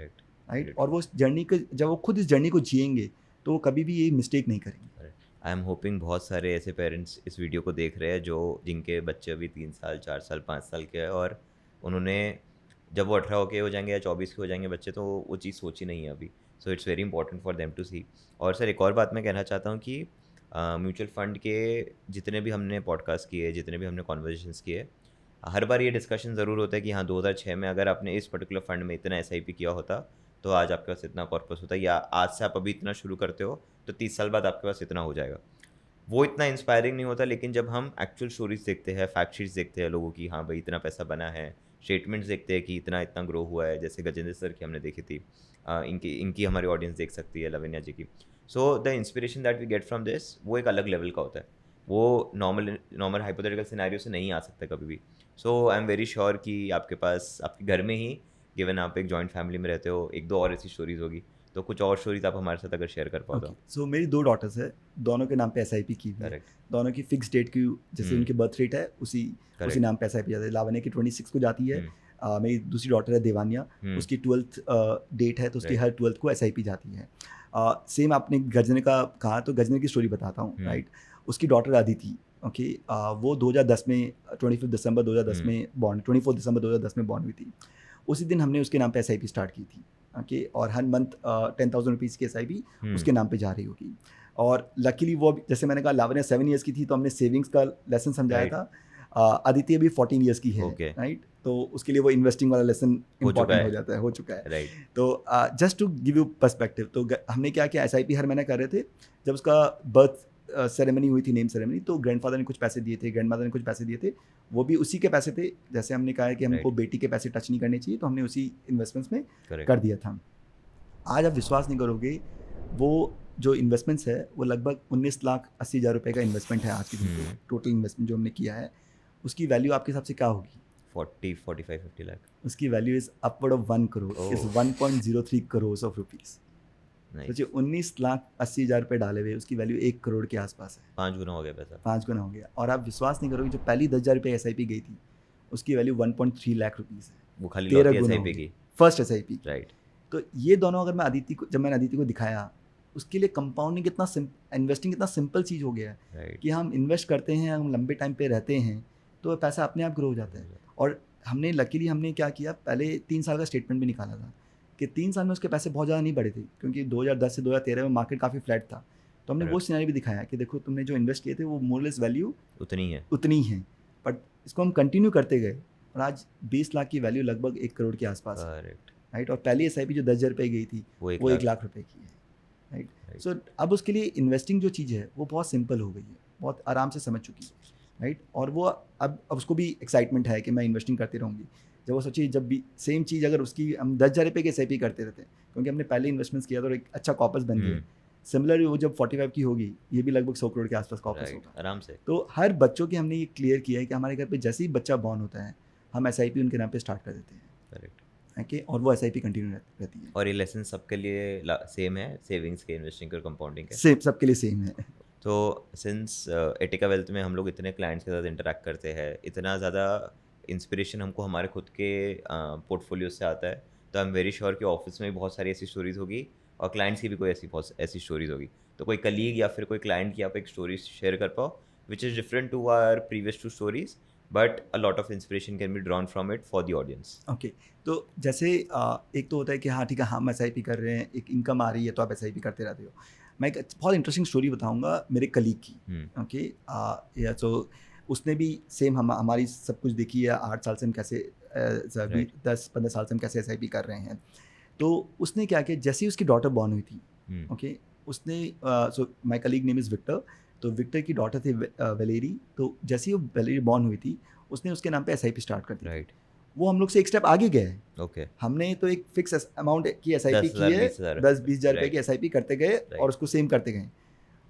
राइट, और वो इस जर्नी के जब वो खुद इस जर्नी को जिएंगे तो वो कभी भी ये मिस्टेक नहीं करेंगे। आई एम होपिंग बहुत सारे ऐसे पेरेंट्स इस वीडियो को देख रहे हैं जिनके बच्चे अभी 3 साल 4 साल 5 साल के हैं और उन्होंने जब वो 18 के हो जाएंगे या 24 के हो जाएंगे बच्चे तो वो चीज़ सोची नहीं है अभी। So it's very important for them to see. और सर एक और बात मैं कहना चाहता हूँ कि म्यूचुअल फंड के जितने भी हमने पॉडकास्ट किए, जितने भी हमने कॉन्वर्जेशंस किए, हर बार ये डिस्कशन ज़रूर होता है कि हाँ 2006 में अगर आपने इस पर्टिकुलर फंड में इतना SIP किया होता तो आज आपके पास इतना कॉर्पस होता, या आज से आप अभी इतना शुरू करते हो तो 30 साल बाद आपके पास इतना हो जाएगा। वो इतना इंस्पायरिंग नहीं होता, लेकिन जब हम एक्चुअल स्टोरीज देखते हैं, फैक्ट शीट्स देखते हैं लोगों की, हाँ भाई इतना पैसा बना है, स्टेटमेंट्स देखते हैं कि इतना इतना ग्रो हुआ है, जैसे गजेंद्र सर की हमने देखी थी, इनकी हमारी ऑडियंस देख सकती है, लवेनिया जी की। So the inspiration that we get from this वो एक अलग लेवल का होता है, वो नॉर्मल हाइपोथेटिकल सिनेरियो से नहीं आ सकता कभी भी। सो आई एम वेरी श्योर कि आपके पास आपके घर में ही, गिवन आप एक जॉइंट फैमिली में रहते हो, एक दो और ऐसी स्टोरीज होगी, तो कुछ और स्टोरीज आप हमारे साथ अगर शेयर कर पाओ तो। सो मेरी 2 डॉटर्स है, दोनों के नाम पे SIP की हुई है। दोनों की फिक्स डेट की जैसे उनकी बर्थ रेट है उसी नाम पे SIP जाती है। लावण्य की 26 को जाती है, मेरी दूसरी डॉटर है देवान्या, उसकी 12th डेट है तो उसकी हर 12th को SIP जाती है। सेम आपने गजने का कहा तो गजने की स्टोरी बताता हूँ, राइट। उसकी डॉटर अदिति, ओके, वो 2010 में 25 दिसंबर 2010 में बॉर्न 24 दिसंबर 2010 में बॉर्न हुई थी। उसी दिन हमने उसके नाम पे SIP स्टार्ट की थी, ओके, और हर मंथ 10,000 रुपीज़ की SIP उसके नाम पे जा रही होगी। और लकीली वो जैसे मैंने कहा लावण्या 7 ईयर्स की थी तो हमने सेविंग्स का लेसन समझाया था। अदिति अभी 14 ईयर्स की है, राइट। तो उसके लिए वो इन्वेस्टिंग वाला लेसन इंपॉर्टेंट हो जाता है, हो चुका है, राइट। तो just to give you perspective, तो हमने क्या किया, SIP हर महीने कर रहे थे। जब उसका बर्थ सेरेमनी हुई थी, नेम सेरेमनी, तो ग्रैंडफादर ने कुछ पैसे दिए थे, ग्रैंडमदर ने कुछ पैसे दिए थे, वो भी उसी के पैसे थे। जैसे हमने कहा है कि हमको बेटी के पैसे टच नहीं करने चाहिए, तो हमने उसी इन्वेस्टमेंट्स में कर दिया था। आज आप विश्वास नहीं करोगे, वो जो इन्वेस्टमेंट्स है वो लगभग 19,80,000 रुपये का इन्वेस्टमेंट है आज की दिन पे। टोटल इन्वेस्टमेंट जो हमने किया है उसकी वैल्यू आपके हिसाब से क्या होगी? 40, 45, 50 लाख। उसकी value is upward of 1 crore, is 1.03 crore of rupees. सोचिए 19,80,000 रुपये डाले हुए, उसकी वैल्यू 1 करोड़ के आसपास है। 5 गुना हो गया पैसा। 5 गुना हो गया। और आप विश्वास नहीं करोगे, जो पहली 10,000 रुपये SIP गई थी उसकी वैल्यू 1.3 लाख रुपीज़ है। वो खाली 13 गुना SIP की फर्स्ट SIP, राइट। तो ये दोनों अगर मैं जब मैंने अदिति को दिखाया, उसके लिए कंपाउंडिंग कितना इन्वेस्टिंग कितना सिंपल चीज़ हो गया है कि हम इन्वेस्ट करते हैं, हम लंबे टाइम पे रहते हैं तो पैसा अपने आप ग्रो हो जाता है। और हमने लकीली हमने क्या किया, पहले 3 साल का स्टेटमेंट भी निकाला था कि 3 साल में उसके पैसे बहुत ज़्यादा नहीं बढ़े थे, क्योंकि 2010 से 2013 में मार्केट काफ़ी फ्लैट था। तो हमने वो सिनेरियो भी दिखाया कि देखो तुमने जो इन्वेस्ट किए थे वो मोरलेस वैल्यू उतनी है, बट इसको हम कंटिन्यू करते गए और आज 20 लाख की वैल्यू लगभग 1 करोड़ के आसपास है, राइट। और पहली SIP जो 10,000 रुपये गई थी वो 1 लाख रुपये की है, राइट। सो अब उसके लिए इन्वेस्टिंग जो चीज़ है वो बहुत सिंपल हो गई है, बहुत आराम से समझ चुकी है, राइट। और वो अब उसको भी एक्साइटमेंट है कि मैं इन्वेस्टिंग करती रहूँगी। जब वो सोचिए, जब भी सेम चीज़ अगर उसकी हम 10,000 रुपये की SIP करते रहते हैं, क्योंकि हमने पहले इन्वेस्टमेंट्स किया तो एक अच्छा कॉपस बन गया। सिमिलरली वो जब 45 की होगी, ये भी लगभग 100 करोड़ के आसपास कॉपस होगा आराम से। तो हर बच्चों की हमने ये क्लियर किया है कि हमारे घर पे जैसे ही बच्चा बॉर्न होता है हम SIP उनके नाम पे स्टार्ट कर देते हैं, करेक्ट, ओके, और वो SIP कंटिन्यू रहती है। और ये लेसन सबके लिए सेम है, सेविंग्स के, इन्वेस्टिंग के और कंपाउंडिंग के? सेम, सबके लिए सेम है। तो सिंस एटिका वेल्थ में हम लोग इतने क्लाइंट्स के साथ इंटरेक्ट करते हैं, इतना ज़्यादा इंस्पिरेशन हमको हमारे खुद के पोर्टफोलियो से आता है, तो आई एम वेरी श्योर कि ऑफिस में भी बहुत सारी ऐसी स्टोरीज होगी और क्लाइंट्स की भी कोई ऐसी स्टोरीज होगी। तो कोई कलीग या फिर कोई क्लाइंट की आप एक स्टोरी शेयर कर पाओ which is different to our previous 2 stories, but a lot of inspiration can be drawn from it for the audience. Okay, तो जैसे एक तो होता है कि हाँ ठीक है, हम SIP कर रहे हैं, एक इनकम आ रही है तो आप SIP करते रहते हो। मैं एक बहुत इंटरेस्टिंग स्टोरी बताऊंगा मेरे कलीग की, ओके। या तो उसने भी सेम हमारी सब कुछ देखी है, 8 साल से हम कैसे 10-15 साल से हम कैसे SIP कर रहे हैं। तो उसने क्या किया, जैसे ही उसकी डॉटर बॉर्न हुई थी, ओके, उसने so my colleague name is Victor, तो विक्टर की डॉटर थी वेलेरी। तो जैसे ही वो वेलेरी बॉर्न हुई थी उसने उसके नाम पे SIP स्टार्ट कर दी, राइट। वो हम लोग से एक स्टेप आगे गए हैं। ओके, हमने तो एक फिक्स अमाउंट की SIP की है, 10-20 हज़ार रुपये की SIP करते गए और उसको सेम करते गए।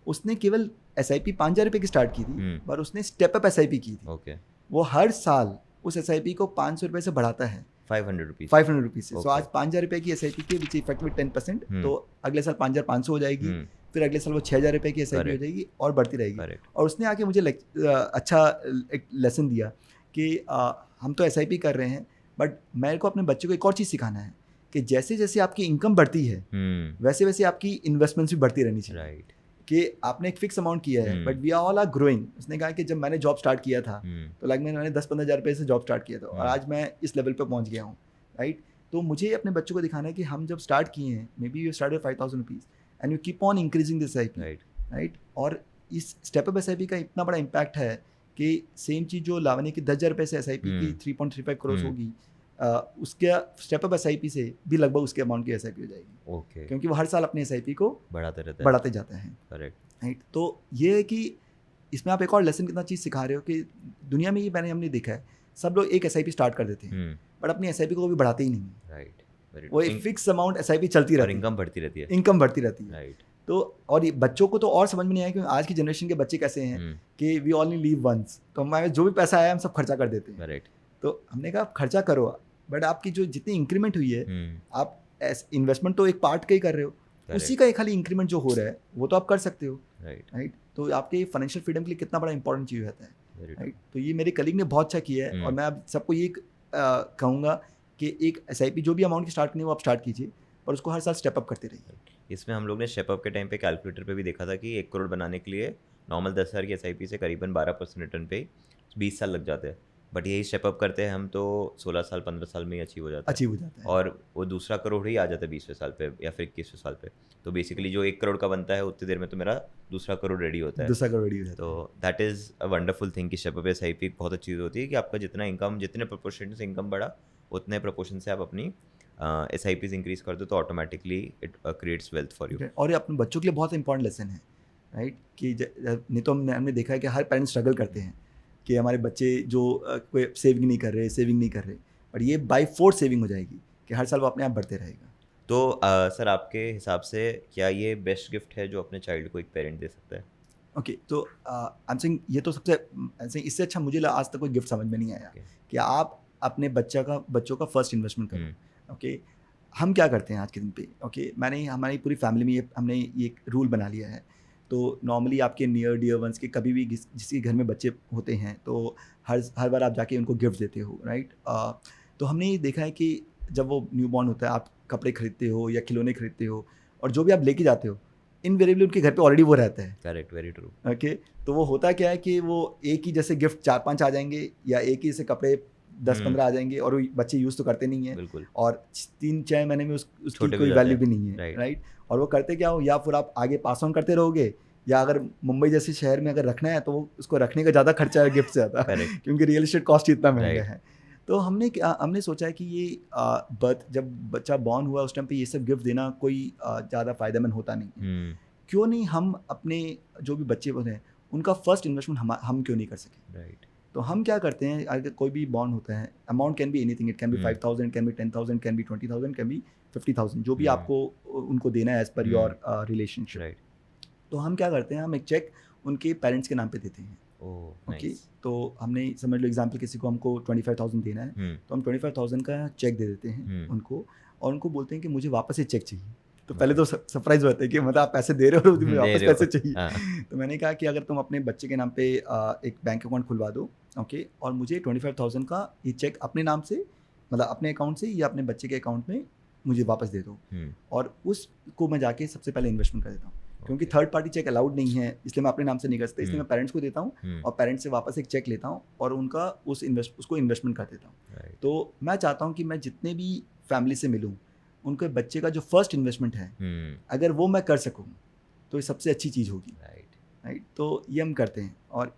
उसने केवल SIP 5,000 रुपये की स्टार्ट की थी, पर उसने स्टेप अप SIP की थी। ओके, वो हर साल उस SIP को 500 रुपये से बढ़ाता है, 500 रुपीज़ से। सो आज 5,000 रुपये की SIP के विच इफेक्ट विद 10%, तो अगले साल 5,500 हो जाएगी, फिर अगले साल वो 6,000 रुपये की SIP हो जाएगी और बढ़ती रहेगी। और उसने आके मुझे अच्छा एक लेसन दिया कि हम तो SIP कर रहे हैं, बट मेरे को अपने बच्चे को एक और चीज़ सिखाना है कि जैसे जैसे आपकी इनकम बढ़ती है वैसे वैसे आपकी इन्वेस्टमेंट्स भी बढ़ती रहनी चाहिए, राइट। कि आपने एक फिक्स अमाउंट किया है, but we are all are growing. उसने कहा कि जब मैंने जॉब स्टार्ट किया था तो मैंने 10-15 हज़ार रुपये से जॉब स्टार्ट किया था और आज मैं इस लेवल पे पहुंच गया हूँ, राइट। तो मुझे अपने बच्चों को दिखाना है कि हम जब स्टार्ट किए हैं, may be you start with 5,000 rupees and you keep on increasing this SIP, right. और इस स्टेप अप SIP का इतना बड़ा इम्पैक्ट है कि सेम चीज़ जो लावण्य की 10,000 रुपये से SIP की 3.35 करोड़ होगी, उसके स्टेप अप SIP से भी लगभग उसके अमाउंट की SIP हो जाएगी, ओके, क्योंकि वो हर साल अपने SIP को बढ़ाते जाते हैं, करेक्ट, राइट। तो ये है कि इसमें आप एक और लेसन कितना चीज़ सिखा रहे हो कि दुनिया में ये हमने देखा है, सब लोग एक SIP स्टार्ट कर देते हैं बट अपनी SIP को भी बढ़ाते ही नहीं है, राइट। वो एक फिक्स अमाउंट SIP चलती रहती है, इनकम बढ़ती रहती है, राइट। तो और ये बच्चों को तो और समझ में नहीं आया कि आज की जनरेशन के बच्चे कैसे हैं कि वी ओनली लीव वंस, तो हमारे जो भी पैसा आया हम सब खर्चा कर देते हैं, राइट। तो हमने कहा आप खर्चा करो, बट आपकी जो जितनी इंक्रीमेंट हुई है, आप इन्वेस्टमेंट तो एक पार्ट का ही कर रहे हो, उसी का एक खाली इंक्रीमेंट जो हो रहा है वो तो आप कर सकते हो, राइट। तो आपके फाइनेंशियल फ्रीडम के लिए कितना बड़ा इंपॉर्टेंट चीज़ रहता है, राइट। तो ये मेरे कलीग ने बहुत अच्छा किया है और मैं अब सबको ये कहूँगा कि एक SIP जो भी अमाउंट की स्टार्ट करनी है वो आप स्टार्ट कीजिए, और उसको हर साल स्टेप अप करते रहिए। इसमें हम लोग ने स्टेप अप के टाइम पे कैलकुलेटर पे भी देखा था कि 1 करोड़ बनाने के लिए नॉर्मल 10,000 की एसआईपी से करीबन 12% रिटर्न पे 20 साल लग जाते हैं, बट यही स्टेप अप करते हैं हम तो 16 साल 15 साल में ही अचीव हो जाता है, अचीव हो जाता है। और वो दूसरा करोड़ ही आ जाता है 20वें साल पे या फिर 21वें साल पे। तो बेसिकली जो 1 करोड़ का बनता है उतनी देर में तो मेरा दूसरा करोड़ रेडी होता है। दूसरा करोड़ रेडी हो जाता तो है। That is a wonderful thing कि स्टेप अप एसआईपी एक बहुत अच्छी चीज़ होती है कि आपका जितना इनकम, जितने प्रोपोर्शन से इनकम बढ़ा उतने प्रोपोर्शन से आप अपनी एसआईपीज इंक्रीज कर दो, तो automatically it creates wealth for you. और ये अपने बच्चों के लिए बहुत इंपॉर्टेंट लेसन है, राइट? कि नहीं तो हमने देखा है कि हर पेरेंट्स स्ट्रगल करते हैं कि हमारे बच्चे जो कोई सेविंग नहीं कर रहे, बट ये बाई फोर्स सेविंग हो जाएगी कि हर साल वो अपने आप बढ़ते रहेगा। तो सर आपके हिसाब से क्या ये बेस्ट गिफ्ट है जो अपने चाइल्ड को एक पेरेंट दे सकता है? ओके, तो आई एम सेइंग ये तो सबसे ऐसे इससे अच्छा मुझे आज तक कोई गिफ्ट समझ में नहीं आया Okay. कि आप अपने बच्चों का फर्स्ट इन्वेस्टमेंट करो। हम्म, ओके, हम क्या करते हैं आज के दिन पे, ओके, मैंने हमारी पूरी फैमिली में हमने ये एक रूल बना लिया है। तो नॉर्मली आपके नियर डियर वंस के कभी भी जिसके घर में बच्चे होते हैं तो हर बार आप जाके उनको गिफ्ट देते हो, राइट? तो हमने ये देखा है कि जब वो न्यू बॉर्न होता है, आप कपड़े खरीदते हो या खिलौने खरीदते हो, और जो भी आप लेके जाते हो इनवेरिएबली उनके घर पे ऑलरेडी वो रहता है। Correct, very true. ओके, तो वो होता क्या है कि वो एक ही जैसे गिफ्ट 4-5 आ जाएंगे या एक ही जैसे कपड़े 10-15 आ जाएंगे, और वो बच्चे यूज़ तो करते नहीं है, बिल्कुल। और 3-6 महीने में उसकी छोटे भी कोई हो जाते वैल्यू भी हैं, नहीं है, राइट। राइट? और वो करते क्या हो, या फिर आप आगे पास ऑन करते रहोगे, या अगर मुंबई जैसे शहर में अगर रखना है तो वो उसको रखने का ज़्यादा खर्चा है गिफ्ट से ज़्यादा, करेक्ट। क्योंकि रियल एस्टेट कॉस्ट ही इतना महंगा Right. है। तो हमने सोचा है कि ये जब बच्चा बॉर्न हुआ उस टाइम पे ये सब गिफ्ट देना कोई ज़्यादा फ़ायदेमंद होता नहीं है। हम्म, क्यों नहीं हम अपने जो भी बच्चे बने हैं उनका फर्स्ट इन्वेस्टमेंट हम क्यों नहीं कर सकें? राइट। तो हम क्या करते हैं, अगर कोई भी बॉन्ड होता है, amount can be anything, it can be 5,000, can be 10,000, can be 20,000, can be 50,000, जो भी आपको उनको देना है as per your relationship. Right. तो हम क्या करते हैं, हम एक चेक उनके पेरेंट्स के नाम पे देते हैं। ओह, ओके, नाइस। तो हमने समझ लो एग्जांपल किसी को हमको 25,000 देना है, हम्म, तो हम 25,000 का चेक दे देते हैं हम्म, उनको, और उनको बोलते हैं कि मुझे वापस ये चेक चाहिए। तो पहले तो सरप्राइज होता है कि मतलब आप पैसे दे रहे हो और मुझे दे वापस रहे हो। पैसे चाहिए। हाँ, तो मैंने कहा कि अगर तुम अपने बच्चे के नाम पे एक बैंक अकाउंट खुलवा दो, ओके, और मुझे 25,000 का ये चेक अपने नाम से, मतलब अपने अकाउंट से या अपने बच्चे के अकाउंट में मुझे वापस दे दो, और उसको मैं जाके सबसे पहले इन्वेस्टमेंट कर देता हूँ, क्योंकि थर्ड पार्टी चेक अलाउड नहीं है, इसलिए मैं अपने नाम से नहीं कर सकता, इसलिए मैं पेरेंट्स को देता हूँ और पेरेंट्स से वापस एक चेक लेता हूँ और उनका उसको इन्वेस्टमेंट कर देता हूँ। राइट। तो मैं चाहता हूँ कि मैं जितने भी फैमिली से मिलूँ, उनके बच्चे का जो फर्स्ट इन्वेस्टमेंट है, अगर वो मैं कर सकूँ तो ये सबसे अच्छी चीज़ होगी, राइट। राइट? तो ये हम करते हैं, और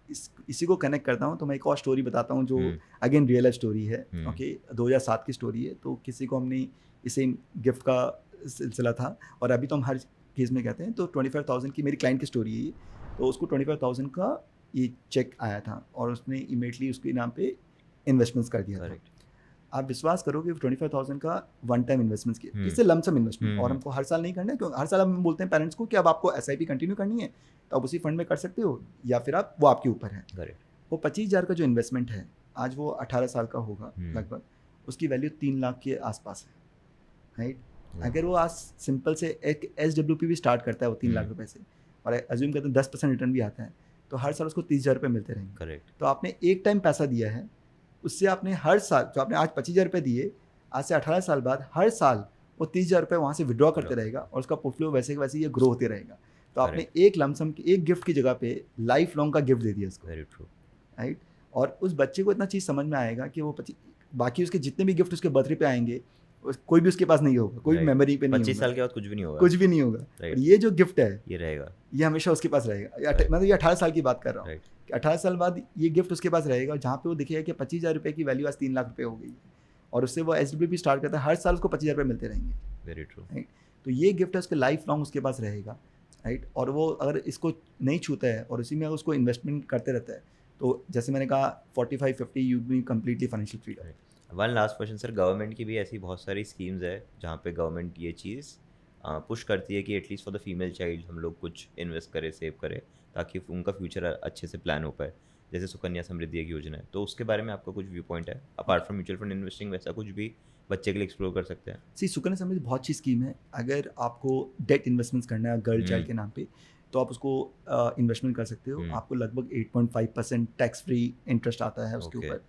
इसी को कनेक्ट करता हूँ। तो मैं एक और स्टोरी बताता हूँ जो अगेन रियल लाइफ स्टोरी है। ओके, 2007 की स्टोरी है। तो किसी को हमने इसे गिफ्ट का सिलसिला था, और अभी तो हम हर केस में कहते हैं, तो 25,000 की मेरी क्लाइंट की स्टोरी है ये। तो उसको 25,000 का ये चेक आया था और उसने इमीडिएटली उसके नाम पे इन्वेस्टमेंट्स कर दिया था। आप विश्वास करोगे 25,000 का वन टाइम इन्वेस्टमेंट्स किया, इससे लमसम इन्वेस्टमेंट, और हमको हर साल नहीं करना है, क्योंकि हर साल हम बोलते हैं पेरेंट्स को कि अब आपको एसआईपी कंटिन्यू करनी है तो आप उसी फंड में कर सकते हो, या फिर आप वो आपके ऊपर है। वो 25,000 का जो इन्वेस्टमेंट है, आज वो 18 साल का होगा लगभग, उसकी वैल्यू 3 लाख के आसपास है, राइट? अगर वो आज सिंपल से एक SWP भी स्टार्ट करता है वो 3 लाख रुपए से, और एज्यूम करते हैं 10% रिटर्न भी आता है, तो हर साल उसको 30,000 रुपये मिलते रहेंगे। करेक्ट। तो आपने एक टाइम पैसा दिया है, उससे आपने हर साल, जो आपने आज 25,000 रुपये दिए, आज से 18 साल बाद हर साल वो 30,000 रुपये वहाँ से विड्रॉ करते रहेगा, और उसका पोर्टफोलियो वैसे के वैसे ये ग्रो होते रहेगा। तो आपने एक लमसम की, एक गिफ्ट की जगह पे लाइफ लॉन्ग का गिफ्ट दे दिया उसको, वेरी ट्रू, राइट? और उस बच्चे को इतना चीज़ समझ में आएगा कि वो बाकी उसके जितने भी गिफ्ट उसके बर्थडे पे आएंगे, कोई भी उसके पास नहीं होगा, कोई भी मेमोरी पे नहीं होगा। 25 साल के बाद कुछ भी नहीं होगा, कुछ भी नहीं होगा। Right. और ये जो गिफ्ट है ये रहेगा, ये हमेशा उसके पास रहेगा। मतलब ये 18 साल की बात कर रहा हूँ, Right. कि 18 साल बाद ये गिफ्ट उसके पास रहेगा, जहाँ पे वो दिखेगा कि 25,000 रुपये की वैल्यू आज 3 लाख रुपये हो गई है, और उससे वो SWP स्टार्ट करता है, हर साल उसको 25,000 रुपये मिलते रहेंगे। Very true, right? तो ये गिफ्ट है उसके लाइफ लॉन्ग उसके पास रहेगा, राइट? और वो अगर इसको नहीं छूता है और इसी में अगर उसको इन्वेस्टमेंट करते रहता है, तो जैसे मैंने कहा 45-50 you be completely financial freedom. One last question sir, government की भी ऐसी बहुत सारी स्कीम्स है जहाँ पे गवर्नमेंट ये चीज़ पुश करती है कि at least for the female child हम लोग कुछ इन्वेस्ट करें, सेव करें, ताकि उनका फ्यूचर अच्छे से प्लान हो पाए, जैसे सुकन्या समृद्धि एक योजना है। तो उसके बारे में आपका कुछ व्यू पॉइंट है? Apart from mutual fund investing, वैसा कुछ भी बच्चे के लिए एक्सप्लोर कर सकते हैं? सी, सुकन्या समृद्धि बहुत अच्छी स्कीम है। अगर आपको डेट इन्वेस्टमेंट्स करना है गर्ल चाइल्ड के नाम पे, तो आप उसको इन्वेस्टमेंट कर सकते हो। आपको लगभग 8.5% टैक्स फ्री इंटरेस्ट आता है उसके ऊपर।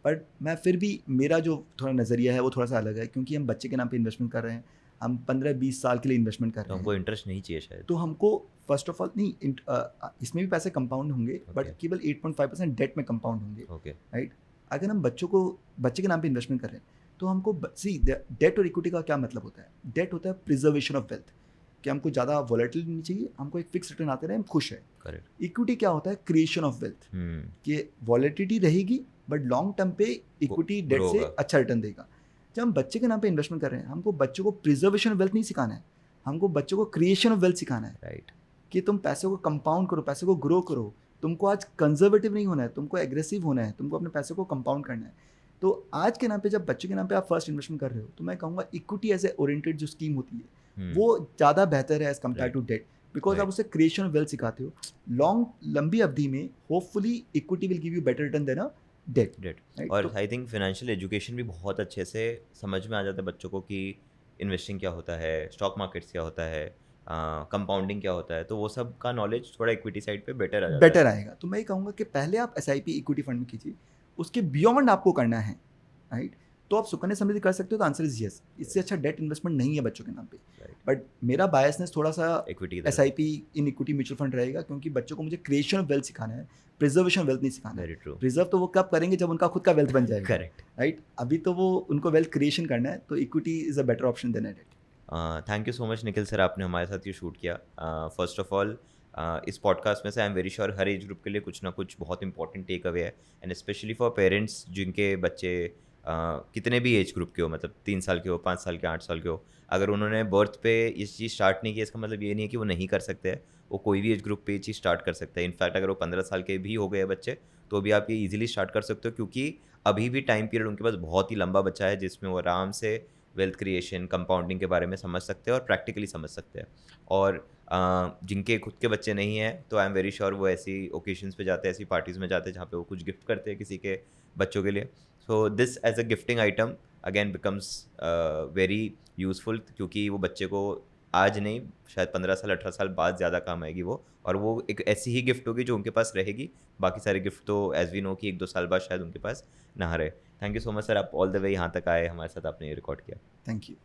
बट मैं फिर भी, मेरा जो थोड़ा नज़रिया है वो थोड़ा सा अलग है, क्योंकि हम बच्चे के नाम पे इन्वेस्टमेंट कर रहे हैं। हम 15-20 साल के लिए इन्वेस्टमेंट कर तो रहे हमको हैं, इंटरेस्ट नहीं चाहिए शायद। तो हमको फर्स्ट ऑफ ऑल नहीं इसमें भी पैसे कंपाउंड होंगे, बट Okay. केवल 8.5% डेट में कंपाउंड होंगे, ओके। राइट? अगर हम बच्चे के नाम पे इन्वेस्टमेंट कर रहे हैं, तो हमको सी डेट और इक्विटी का क्या मतलब होता है? डेट होता है प्रिजर्वेशन ऑफ वेल्थ, कि हमको ज़्यादा वॉलेटिलिटी नहीं चाहिए, हमको एक फिक्स रिटर्न आते रहे, हम खुश है। करेक्ट। इक्विटी क्या होता है? क्रिएशन ऑफ वेल्थ, कि वॉलेटिलिटी रहेगी बट लॉन्ग टर्म पे इक्विटी डेट grow से होगा। अच्छा रिटर्न देगा। जब हम बच्चे के नाम पे इन्वेस्टमेंट कर रहे हैं, हमको बच्चों को प्रिजर्वेशन ऑफ वेल्थ नहीं सिखाना है, हमको बच्चों को क्रिएशन ऑफ वेल्थ सिखाना है, राइट। कि तुम पैसे को कंपाउंड करो, पैसे को ग्रो करो। तुमको आज कंजर्वेटिव नहीं होना है, तुमको एग्रेसिव होना है, तुमको अपने पैसे को कंपाउंड करना है। तो आज के नाम पे, जब बच्चे के नाम पे आप फर्स्ट इन्वेस्टमेंट कर रहे हो, तो मैं कहूँगा इक्विटी एज ए ओरिएंटेड जो स्कीम होती है, वो ज़्यादा बेहतर है as compared to debt, because आप उसे क्रिएशन ऑफ वेल्थ सिखाते हो। लंबी अवधि में hopefully equity will give you better return than a debt. Debt. और आई थिंक फाइनेंशियल एजुकेशन भी बहुत अच्छे से समझ में आ जाता है बच्चों को कि इन्वेस्टिंग क्या होता है, स्टॉक मार्केट्स क्या होता है, कंपाउंडिंग क्या होता है, तो वो सब का नॉलेज थोड़ा इक्विटी साइड पे बेटर आ जाता बेटर आएगा। तो मैं ये कहूँगा कि पहले आप SIP इक्विटी फंड में कीजिए, उसके बियॉन्ड आपको करना है, राइट? तो आप सुकन्या समृद्धि कर सकते हो, तो आंसर इज यस। इससे अच्छा डेट इन्वेस्टमेंट नहीं है बच्चों के नाम पे, Right. बट मेरा बायसनेस थोड़ा सा equity. SIP in equity mutual fund रहेगा, क्योंकि बच्चों को मुझे क्रिएशन ऑफ वेल्थ सिखाना है, प्रिजर्वेशन वेल्थ नहीं सिखाना है। Very true. प्रिजर्व तो वो कब करेंगे जब उनका खुद का वेल्थ बन जाएगा, करेक्ट। राइट? अभी तो वो उनको वेल्थ क्रिएशन करना है, तो equity is a better option than debt. Thank you so much Nikhil sir, आपने हमारे साथ ये शूट किया। फर्स्ट ऑफ ऑल इस पॉडकास्ट में से आई एम वेरी श्योर हर एज ग्रुप के लिए कुछ ना कुछ बहुत इंपॉर्टेंट टेक अवे है, एंड स्पेशली फॉर पेरेंट्स जिनके बच्चे कितने भी एज ग्रुप के हो, मतलब 3 साल के हो, 5 साल के, 8 साल के हो, अगर उन्होंने बर्थ पे ये चीज़ स्टार्ट नहीं की, इसका मतलब ये नहीं है कि वो नहीं कर सकते हैं। वो कोई भी एज ग्रुप पे ये चीज़ स्टार्ट कर सकते हैं। इनफैक्ट अगर वो 15 साल के भी हो गए बच्चे, तो भी आप ये ईजिली स्टार्ट कर सकते हो, क्योंकि अभी भी टाइम पीरियड उनके पास बहुत ही लंबा बचा है जिसमें वो आराम से वेल्थ क्रिएशन, कंपाउंडिंग के बारे में समझ सकते हैं और प्रैक्टिकली समझ सकते हैं। और जिनके खुद के बच्चे नहीं हैं, तो आई एम वेरी श्योर वो ऐसी ओकेजन्स पे जाते हैं, ऐसी पार्टीज़ में जाते हैं जहाँ पे वो कुछ गिफ्ट करते हैं किसी के बच्चों के लिए। So this as a gifting item again becomes very useful, क्योंकि वो बच्चे को आज नहीं, शायद 15 साल 18 साल बाद ज़्यादा काम आएगी वो, और वो एक ऐसी ही गिफ्ट होगी जो उनके पास रहेगी। बाकी सारे गिफ्ट तो एज वी नो कि 1-2 साल बाद शायद उनके पास ना रहे। Thank you so much sir, आप ऑल द वे यहाँ तक आए, हमारे साथ आपने ये रिकॉर्ड किया। Thank you.